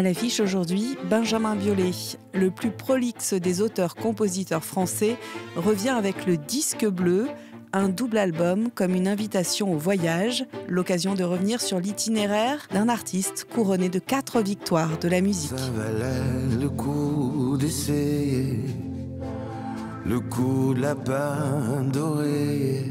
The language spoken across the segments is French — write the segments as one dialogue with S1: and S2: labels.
S1: À l'affiche aujourd'hui, Benjamin Biolay, le plus prolixe des auteurs-compositeurs français, revient avec le Disque Bleu, un double album comme une invitation au voyage, l'occasion de revenir sur l'itinéraire d'un artiste couronné de 4 victoires de la musique.
S2: Ça valait le coup d'essayer, le coup de lapin doré,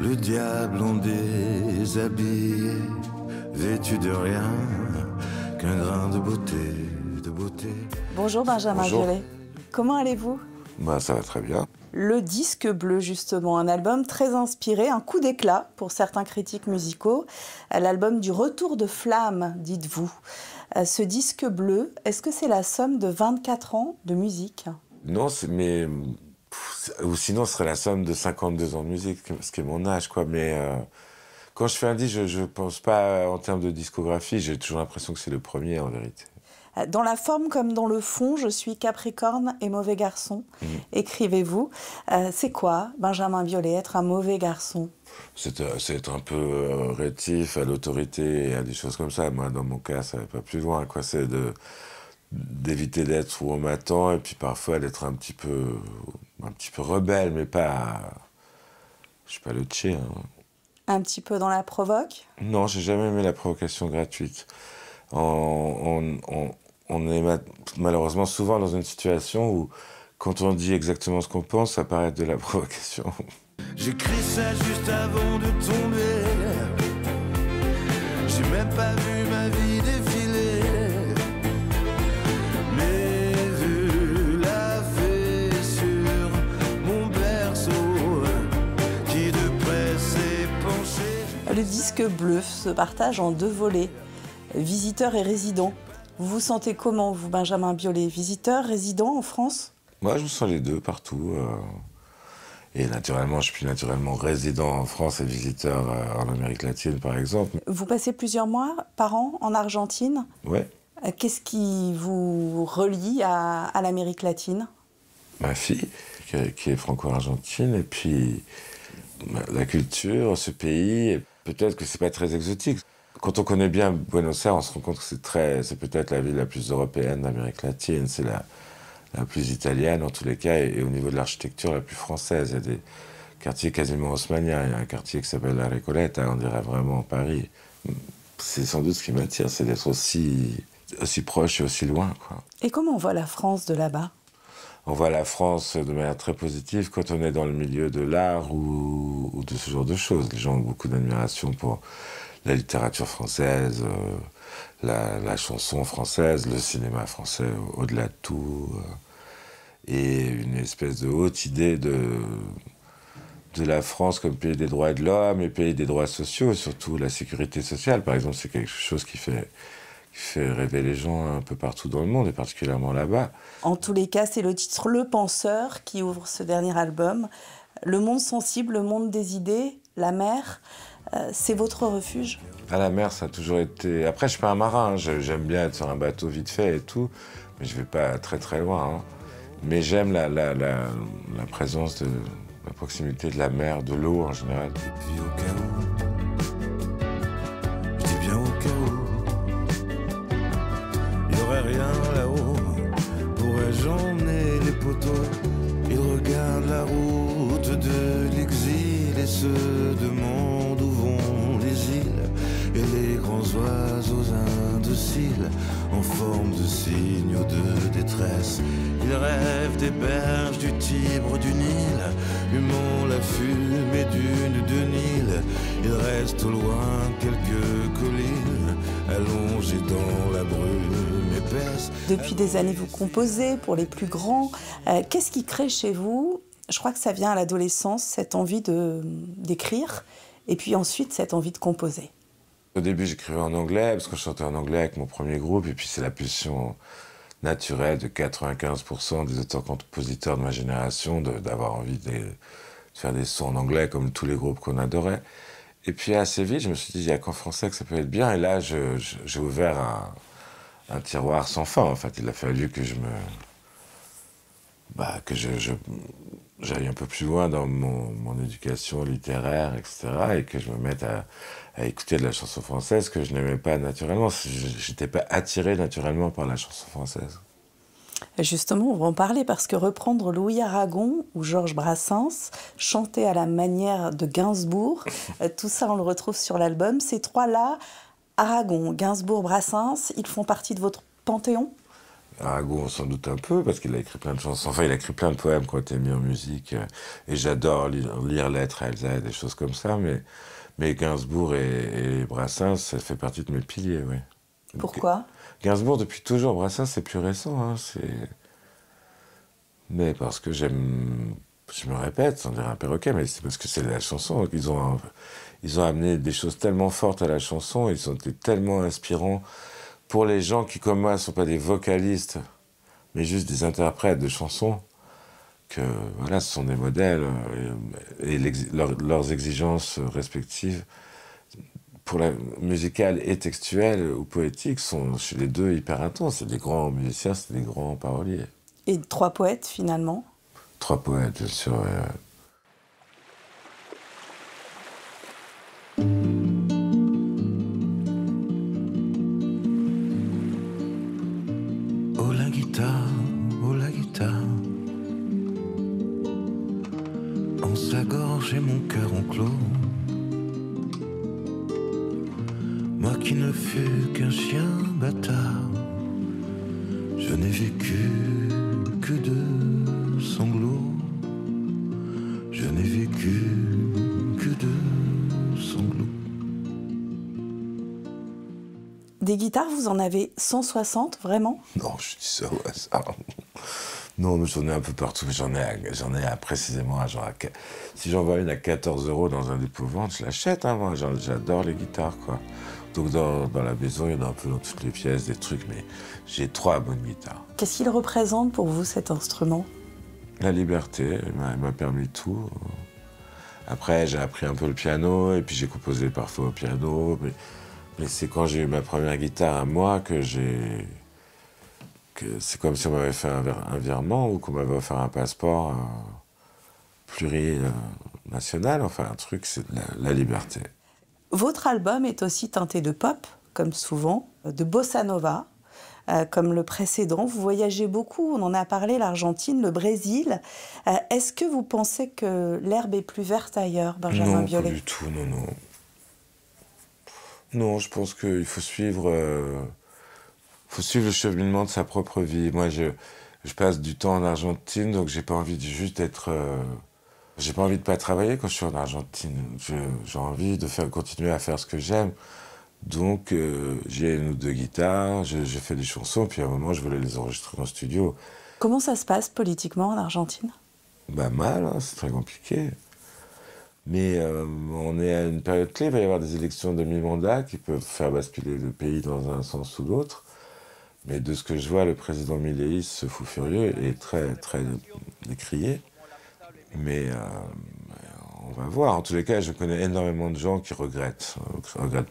S2: le diable en déshabillé, vêtu de rien qu'un grain de beauté, de beauté.
S1: Bonjour Benjamin Biolay, comment allez-vous ?
S3: Ça va très bien.
S1: Le Disque Bleu, justement, un album très inspiré, un coup d'éclat pour certains critiques musicaux, l'album du retour de flamme, dites-vous. Ce Disque Bleu, est-ce que c'est la somme de 24 ans de musique ?
S3: Non, ou sinon ce serait la somme de 52 ans de musique, ce qui est mon âge, quoi. Mais quand je fais un disque, je pense pas en termes de discographie, j'ai toujours l'impression que c'est le premier, en vérité.
S1: Dans la forme comme dans le fond, je suis Capricorne et mauvais garçon, écrivez-vous. C'est quoi, Benjamin Biolay, être un mauvais garçon ?
S3: C'est être un peu rétif à l'autorité et à des choses comme ça. Moi, dans mon cas, ça va pas plus loin, quoi. C'est d'éviter d'être où on m'attend et puis parfois d'être un petit peu rebelle, mais pas... Je suis pas le tché, hein.
S1: Un petit peu dans la provoque ?
S3: Non, j'ai jamais aimé la provocation gratuite. On est malheureusement souvent dans une situation où, quand on dit exactement ce qu'on pense, ça paraît de la provocation.
S2: J'écris ça juste avant de tomber. J'ai même pas vu ma vie défiler. Mais vu la fée sur mon berceau qui de près s'est penché.
S1: Le Disque Bleu se partage en 2 volets, visiteur et résident. Vous vous sentez comment, vous, Benjamin Biolay, visiteur, résident en France ?
S3: Moi, je me sens les deux, partout. Et naturellement, je suis naturellement résident en France et visiteur en Amérique latine, par exemple.
S1: Vous passez plusieurs mois par an en Argentine.
S3: Ouais.
S1: Qu'est-ce qui vous relie à l'Amérique latine ?
S3: Ma fille, qui est franco-argentine, et puis la culture, ce pays. Peut-être que c'est pas très exotique. Quand on connaît bien Buenos Aires, on se rend compte que c'est peut-être la ville la plus européenne d'Amérique latine, c'est la plus italienne en tous les cas, et au niveau de l'architecture la plus française. Il y a des quartiers quasiment haussmanniens, il y a un quartier qui s'appelle la Recoleta, on dirait vraiment Paris. C'est sans doute ce qui m'attire, c'est d'être aussi proche et aussi loin, quoi.
S1: Et comment on voit la France de là-bas ?
S3: On voit la France de manière très positive quand on est dans le milieu de l'art ou de ce genre de choses. Les gens ont beaucoup d'admiration pour la littérature française, la chanson française, le cinéma français au-delà de tout, et une espèce de haute idée de la France comme pays des droits de l'homme et pays des droits sociaux, surtout la sécurité sociale, par exemple, c'est quelque chose qui fait rêver les gens un peu partout dans le monde, et particulièrement là-bas.
S1: En tous les cas, c'est le titre Le Penseur qui ouvre ce dernier album. Le monde sensible, le monde des idées, la mer, c'est votre refuge ?
S3: À la mer, ça a toujours été... Après, je suis pas un marin, hein. J'aime bien être sur un bateau vite fait et tout, mais je vais pas très très loin, hein. Mais j'aime la présence de la proximité de la mer, de l'eau en général.
S2: Et puis au cas où, je dis bien au cas où, il n'y aurait rien là-haut, pourrais-je emmener les poteaux? Ils regardent la route de l'exil et se demandent où vont les îles et les grands oiseaux indociles en forme de signaux de détresse. Ils rêvent des berges du Tibre, du Nil, humant la fumée d'une de Nil. Il reste au loin quelques collines allongées dans la brume épaisse.
S1: Depuis des années, vous composez pour les plus grands. Qu'est-ce qui crée chez vous ? Je crois que ça vient à l'adolescence, cette envie d'écrire, et puis ensuite cette envie de composer.
S3: Au début, j'écrivais en anglais, parce que je chantais en anglais avec mon premier groupe, et puis c'est la pulsion naturelle de 95% des auteurs-compositeurs de ma génération d'avoir envie de faire des sons en anglais, comme tous les groupes qu'on adorait. Et puis assez vite, je me suis dit, il n'y a qu'en français que ça peut être bien, et là, j'ai ouvert un tiroir sans fin. En fait, il a fallu que je j'aille un peu plus loin dans mon éducation littéraire, etc., et que je me mette à écouter de la chanson française que je n'aimais pas naturellement. Je n'étais pas attiré naturellement par la chanson française.
S1: Et justement, on va en parler parce que reprendre Louis Aragon ou Georges Brassens, chanter à la manière de Gainsbourg, tout ça on le retrouve sur l'album. Ces trois-là, Aragon, Gainsbourg, Brassens, ils font partie de votre panthéon ?
S3: Aragon, sans doute un peu, parce qu'il a écrit plein de chansons. Enfin, il a écrit plein de poèmes qui ont été mis en musique. Et j'adore lire Lettres à Elsa et des choses comme ça. Mais Gainsbourg et Brassens, ça fait partie de mes piliers, oui.
S1: Pourquoi ?
S3: Gainsbourg, depuis toujours. Brassens, c'est plus récent. Hein, mais parce que j'aime... Je me répète, on dirait un perroquet, mais c'est parce que c'est la chanson. Ils ont amené des choses tellement fortes à la chanson. Ils ont été tellement inspirants pour les gens qui, comme moi, ne sont pas des vocalistes, mais juste des interprètes de chansons, que voilà, ce sont des modèles et leurs exigences respectives pour la musicale et textuelle ou poétique sont chez les deux hyper intenses. C'est des grands musiciens, c'est des grands paroliers.
S1: Et trois poètes, finalement ?
S3: Trois poètes, bien sûr.
S2: Oh la guitare, en sa gorge et mon cœur enclos. Moi qui ne fus qu'un chien bâtard, je n'ai vécu que de sanglots. Je n'ai vécu que de sanglots.
S1: Des guitares, vous en avez 160, vraiment ?
S3: Non, je dis ça au hasard. Non, mais j'en ai un peu partout. J'en ai précisément à genre... Si j'en vois une à 14 € dans un dépôt-vente, je l'achète, hein, moi. J'adore les guitares, quoi. Donc dans la maison, il y en a un peu dans toutes les pièces, des trucs, mais j'ai 3 bonnes guitares.
S1: Qu'est-ce qu'il représente pour vous, cet instrument ?
S3: La liberté, il m'a permis tout. Après, j'ai appris un peu le piano, et puis j'ai composé parfois au piano, mais c'est quand j'ai eu ma première guitare à moi que c'est comme si on m'avait fait un virement ou qu'on m'avait offert un passeport plurinational, enfin un truc, c'est la liberté.
S1: Votre album est aussi teinté de pop, comme souvent, de bossa nova, comme le précédent. Vous voyagez beaucoup, on en a parlé, l'Argentine, le Brésil. Est-ce que vous pensez que l'herbe est plus verte ailleurs, Benjamin Biolay ?
S3: Non, pas du tout, non. Non, je pense qu'il faut suivre le cheminement de sa propre vie. Moi, je passe du temps en Argentine, donc j'ai pas envie de juste être... j'ai pas envie de pas travailler quand je suis en Argentine. J'ai envie de continuer à faire ce que j'aime. Donc, j'ai une ou deux guitares, je fais des chansons, puis à un moment, je voulais les enregistrer en studio.
S1: Comment ça se passe politiquement en Argentine ?
S3: Mal, hein, c'est très compliqué. Mais on est à une période clé, il va y avoir des élections de mi-mandat qui peuvent faire basculer le pays dans un sens ou l'autre. Mais de ce que je vois, le président Milei, ce fou furieux, est très, très décrié. Mais on va voir. En tous les cas, je connais énormément de gens qui regrettent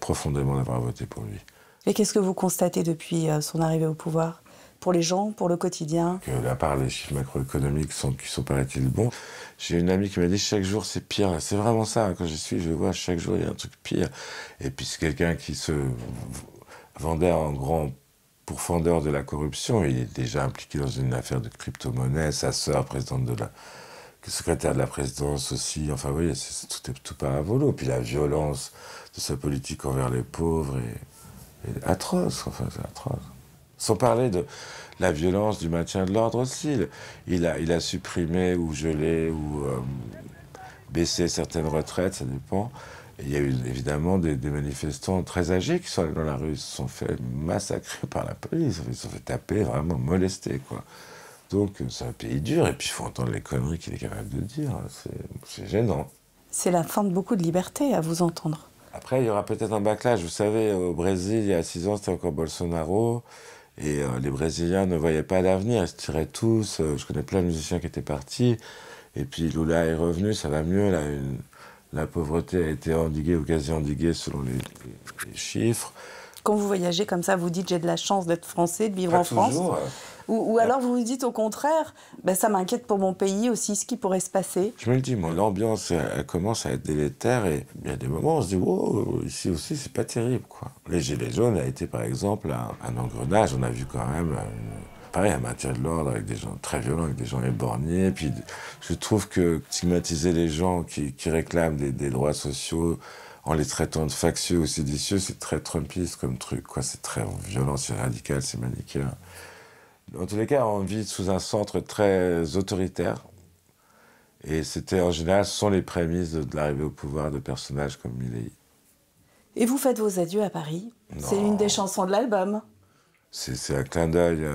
S3: profondément d'avoir voté pour lui.
S1: Et qu'est-ce que vous constatez depuis son arrivée au pouvoir ? Pour les gens, pour le quotidien ?
S3: À part les chiffres macroéconomiques qui sont, paraît-il, bons, j'ai une amie qui m'a dit chaque jour c'est pire. C'est vraiment ça, hein. Quand j'y suis, je vois chaque jour il y a un truc pire. Et puis c'est quelqu'un qui se vendait en grand pourfendeur de la corruption. Il est déjà impliqué dans une affaire de crypto-monnaie. Sa sœur, secrétaire de la présidence aussi. Enfin, vous voyez, tout part à volo. Puis la violence de sa politique envers les pauvres est atroce. Enfin, c'est atroce. Sans parler de la violence du maintien de l'ordre aussi. Il a supprimé ou gelé ou baissé certaines retraites, ça dépend. Et il y a eu évidemment des manifestants très âgés qui sont allés dans la rue, ils se sont fait massacrer par la police, ils se sont fait taper, vraiment molester, quoi. Donc c'est un pays dur, et puis il faut entendre les conneries qu'il est capable de dire, c'est gênant.
S1: C'est la fin de beaucoup de liberté, à vous entendre.
S3: Après, il y aura peut-être un backlash. Vous savez, au Brésil, il y a 6 ans, c'était encore Bolsonaro. Et les Brésiliens ne voyaient pas d'avenir, ils se tiraient tous. Je connais plein de musiciens qui étaient partis. Et puis Lula est revenu, ça va mieux. La pauvreté a été endiguée ou quasi endiguée selon les chiffres.
S1: Quand vous voyagez comme ça, vous dites j'ai de la chance d'être français, de vivre en France. Ou alors vous vous dites au contraire, ben, ça m'inquiète pour mon pays aussi, ce qui pourrait se passer.
S3: Je me le dis, moi, l'ambiance, elle commence à être délétère et il y a des moments où on se dit, wow, ici aussi, c'est pas terrible, quoi. Les Gilets jaunes a été, par exemple, un engrenage. On a vu quand même, pareil, un maintien de l'ordre avec des gens très violents, avec des gens éborgnés. Et puis, je trouve que stigmatiser les gens qui réclament des droits sociaux en les traitant de factieux ou séditieux, c'est très trumpiste comme truc, quoi. C'est très violent, c'est radical, c'est manichéen. En tous les cas, on vit sous un centre très autoritaire. Et c'était, en général, ce sont les prémices de l'arrivée au pouvoir de personnages comme Milei.
S1: Et vous faites vos adieux à Paris.
S3: Non.
S1: C'est une des chansons de l'album.
S3: C'est un clin d'œil.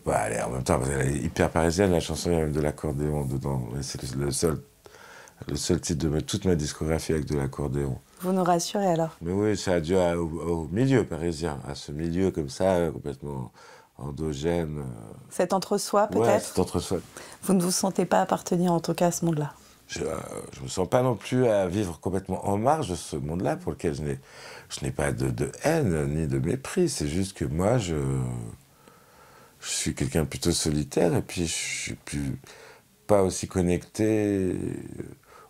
S3: Allez, en même temps, elle est hyper parisienne, la chanson, il y a même de l'accordéon dedans. C'est le seul titre de toute ma discographie avec de l'accordéon.
S1: Vous nous rassurez alors.
S3: Mais oui, c'est adieu au milieu parisien, à ce milieu comme ça, complètement endogène.
S1: C'est entre-soi peut-être.
S3: Ouais, c'est entre-soi.
S1: Vous ne vous sentez pas appartenir en tout cas à ce monde-là.
S3: Je me sens pas non plus à vivre complètement en marge de ce monde-là pour lequel je n'ai pas de haine ni de mépris. C'est juste que moi, je suis quelqu'un de plutôt solitaire et puis je suis pas aussi connecté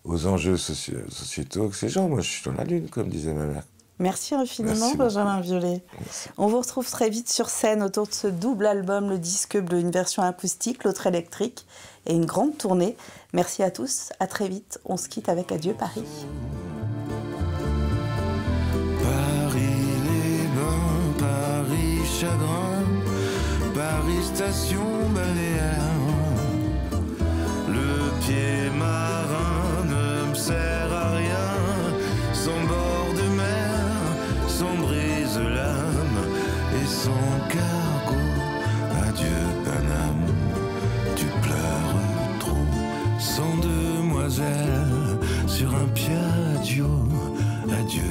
S3: aux enjeux sociétaux que ces gens. Moi, je suis dans la lune, comme disait ma mère.
S1: Merci infiniment,
S3: Merci
S1: Benjamin Biolay.
S3: Merci.
S1: On vous retrouve très vite sur scène autour de ce double album, le disque bleu, une version acoustique, l'autre électrique, et une grande tournée. Merci à tous, à très vite. On se quitte avec Adieu Paris.
S2: Paris les bains, Paris chagrin, Paris station balnéaire. Le pied marin ne me sert à rien, sans bord de mer, sans brise-lame et sans cargo. Adieu Paname, tu pleures trop, sans demoiselle sur un piaggio. Adieu